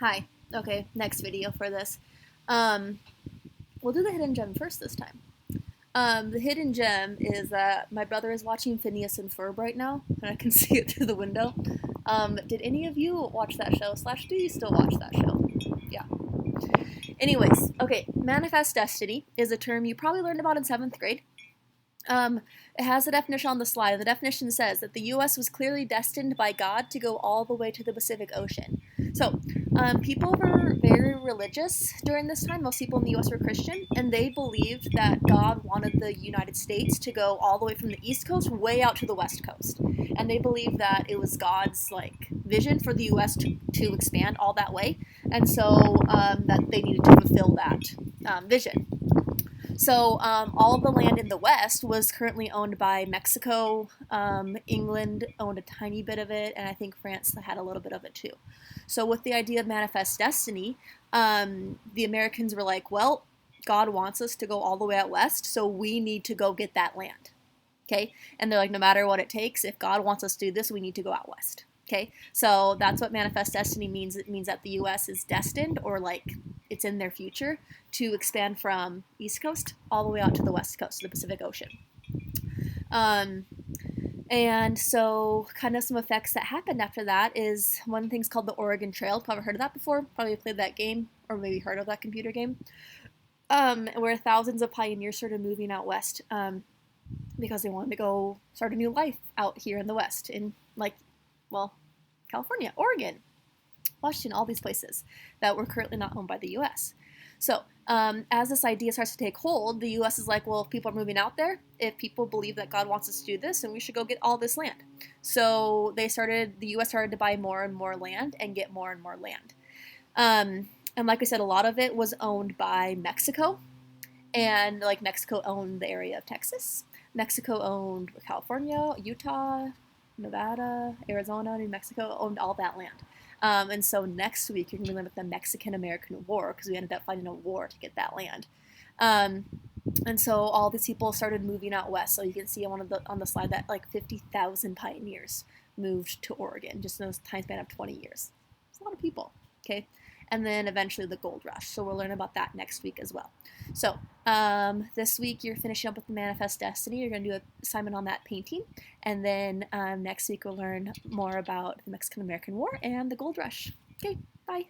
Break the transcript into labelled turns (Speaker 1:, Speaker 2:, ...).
Speaker 1: Hi. Okay, next video for this. Um, we'll do the hidden gem first this time. The hidden gem is that my brother is watching Phineas and Ferb right now, and I can see it through the window. Did any of you watch that show? Slash, do you still watch that show? Yeah. Anyways, okay, manifest destiny is a term you probably learned about in 7th grade. It has a definition on the slide. The definition says that the U.S. was clearly destined by God to go all the way to the Pacific Ocean. So, people were very religious during this time. Most people in the U.S. were Christian, and they believed that God wanted the United States to go all the way from the East Coast way out to the West Coast. And they believed that it was God's vision for the U.S. to expand all that way, and so that they needed to fulfill that vision. So all of the land in the west was currently owned by Mexico. England owned a tiny bit of it, and I think France had a little bit of it too. So with the idea of manifest destiny, the Americans were like, well, God wants us to go all the way out west, so we need to go get that land. Okay? And they're like, no matter what it takes, if God wants us to do this, we need to go out west. Okay? So that's what manifest destiny means. It means that the US is destined, or it's in their future, to expand from East Coast all the way out to the West Coast, to the Pacific Ocean. Um, and so, kind of some effects that happened after that is one thing's called the Oregon Trail. Probably heard of that before. Probably played that game, or maybe heard of that computer game. Where thousands of pioneers started moving out west because they wanted to go start a new life out here in the West, in California, Oregon, Washington, all these places that were currently not owned by the U.S. So, as this idea starts to take hold, the U.S. is like, well, if people are moving out there, if people believe that God wants us to do this, then we should go get all this land. So the U.S. started to buy more and more land and get more and more land. And like I said, a lot of it was owned by Mexico, and Mexico owned the area of Texas. Mexico owned California, Utah, Nevada, Arizona, New Mexico, owned all that land. And so next week you're going to learn about the Mexican-American War, because we ended up fighting a war to get that land. And so all these people started moving out west. So you can see on the slide that 50,000 pioneers moved to Oregon just in a time span of 20 years. It's a lot of people. Okay. And then eventually the gold rush. So we'll learn about that next week as well. So this week you're finishing up with the Manifest Destiny. You're going to do an assignment on that painting. And then next week we'll learn more about the Mexican-American War and the gold rush. Okay, bye.